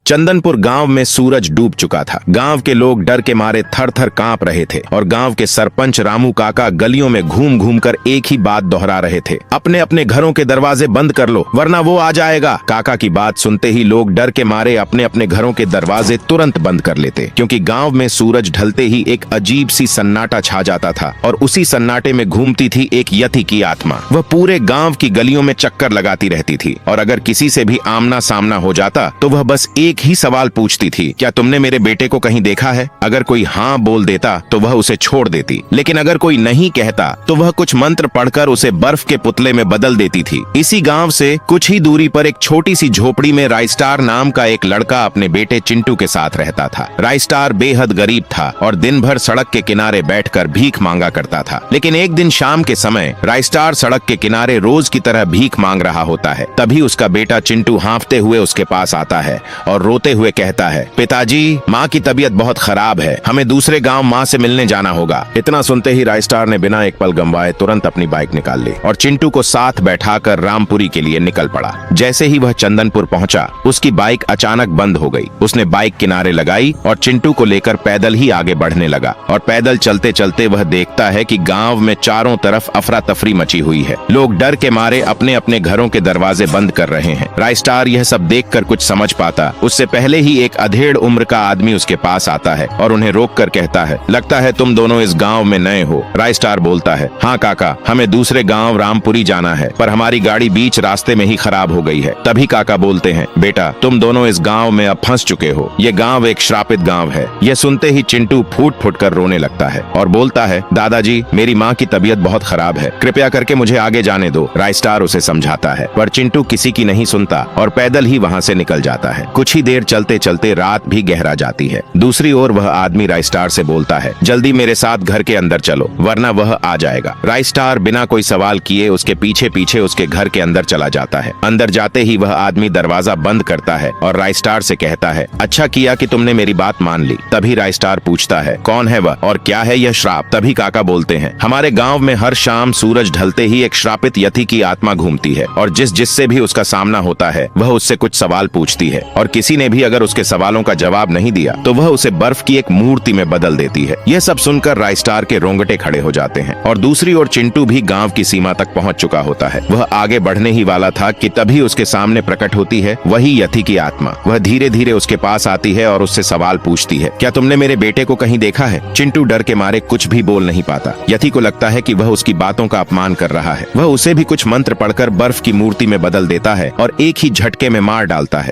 चंदनपुर गांव में सूरज डूब चुका था। गांव के लोग डर के मारे थर थर कांप रहे थे और गांव के सरपंच रामू काका गलियों में घूम घूम कर एक ही बात दोहरा रहे थे, अपने अपने घरों के दरवाजे बंद कर लो वरना वो आ जाएगा। काका की बात सुनते ही लोग डर के मारे अपने अपने घरों के दरवाजे तुरंत बंद कर लेते, क्योंकि गांव में सूरज ढलते ही एक अजीब सी सन्नाटा छा जाता था और उसी सन्नाटे में घूमती थी एक यति की आत्मा। वह पूरे गांव की गलियों में चक्कर लगाती रहती थी और अगर किसी से भी आमना सामना हो जाता तो वह बस एक ही सवाल पूछती थी, क्या तुमने मेरे बेटे को कहीं देखा है? अगर कोई हाँ बोल देता तो वह उसे छोड़ देती, लेकिन अगर कोई नहीं कहता तो वह कुछ मंत्र पढ़कर उसे बर्फ के पुतले में बदल देती थी। इसी गांव से कुछ ही दूरी पर एक छोटी सी झोपड़ी में राइस्टार नाम का एक लड़का अपने बेटे चिंटू के साथ रहता था। राइस्टार बेहद गरीब था और दिन भर सड़क के किनारे बैठकर भीख मांगा करता था, लेकिन एक दिन शाम के समय राइस्टार सड़क के किनारे रोज की तरह भीख मांग रहा होता है। तभी उसका बेटा चिंटू हांफते हुए उसके पास आता है और रोते हुए कहता है, पिताजी, माँ की तबीयत बहुत खराब है, हमें दूसरे गांव माँ से मिलने जाना होगा। इतना सुनते ही राइस्टार ने बिना एक पल गंवाए तुरंत अपनी बाइक निकाल ली और चिंटू को साथ बैठाकर रामपुरी के लिए निकल पड़ा। जैसे ही वह चंदनपुर पहुंचा, उसकी बाइक अचानक बंद हो गई। उसने बाइक किनारे लगाई और चिंटू को लेकर पैदल ही आगे बढ़ने लगा और पैदल चलते चलते वह देखता है कि गांव में चारों तरफ अफरा तफरी मची हुई है। लोग डर के मारे अपने अपने घरों के दरवाजे बंद कर रहे हैं। राइस्टार यह सब देखकर कुछ समझ पाता उससे पहले ही एक अधेड़ उम्र का आदमी उसके पास आता है और उन्हें रोककर कहता है, लगता है तुम दोनों इस गांव में नए हो। राइस्टार बोलता है, हाँ काका, हमें दूसरे गांव रामपुरी जाना है, पर हमारी गाड़ी बीच रास्ते में ही खराब हो गई है। तभी काका बोलते हैं, बेटा, तुम दोनों इस गांव में अब फंस चुके हो। ये गांव एक श्रापित गांव है। यह सुनते ही चिंटू फूट फूट कर रोने लगता है और बोलता है, दादाजी, मेरी माँ की तबीयत बहुत खराब है, कृपया करके मुझे आगे जाने दो। राइस्टार उसे समझाता है, पर चिंटू किसी की नहीं सुनता और पैदल ही वहाँ से निकल जाता है। कुछ ही देर चलते चलते रात भी गहरा जाती है। दूसरी ओर वह आदमी राइस्टार से बोलता है, जल्दी मेरे साथ घर के अंदर चलो वरना वह आ जाएगा। राइस्टार बिना कोई सवाल किए उसके पीछे पीछे उसके घर के अंदर चला जाता है। अंदर जाते ही वह आदमी दरवाजा बंद करता है और राइस्टार से कहता है, अच्छा किया कि तुमने मेरी बात मान ली। तभी राइस्टार पूछता है, कौन है वह और क्या है यह श्राप? तभी काका बोलते हैं, हमारे गाँव में हर शाम सूरज ढलते ही एक श्रापित यति की आत्मा घूमती है और जिससे भी उसका सामना होता है वह उससे कुछ सवाल पूछती है और किसी ने भी अगर उसके सवालों का जवाब नहीं दिया तो वह उसे बर्फ की एक मूर्ति में बदल देती है। यह सब सुनकर राइस्टार के रोंगटे खड़े हो जाते हैं और दूसरी ओर चिंटू भी गांव की सीमा तक पहुंच चुका होता है। वह आगे बढ़ने ही वाला था कि तभी उसके सामने प्रकट होती है वही यति की आत्मा। वह धीरे धीरे उसके पास आती है और उससे सवाल पूछती है, क्या तुमने मेरे बेटे को कहीं देखा है? चिंटू डर के मारे कुछ भी बोल नहीं पाता। यति को लगता है कि वह उसकी बातों का अपमान कर रहा है। वह उसे भी कुछ मंत्र पढ़कर बर्फ की मूर्ति में बदल देता है और एक ही झटके में मार डालता है।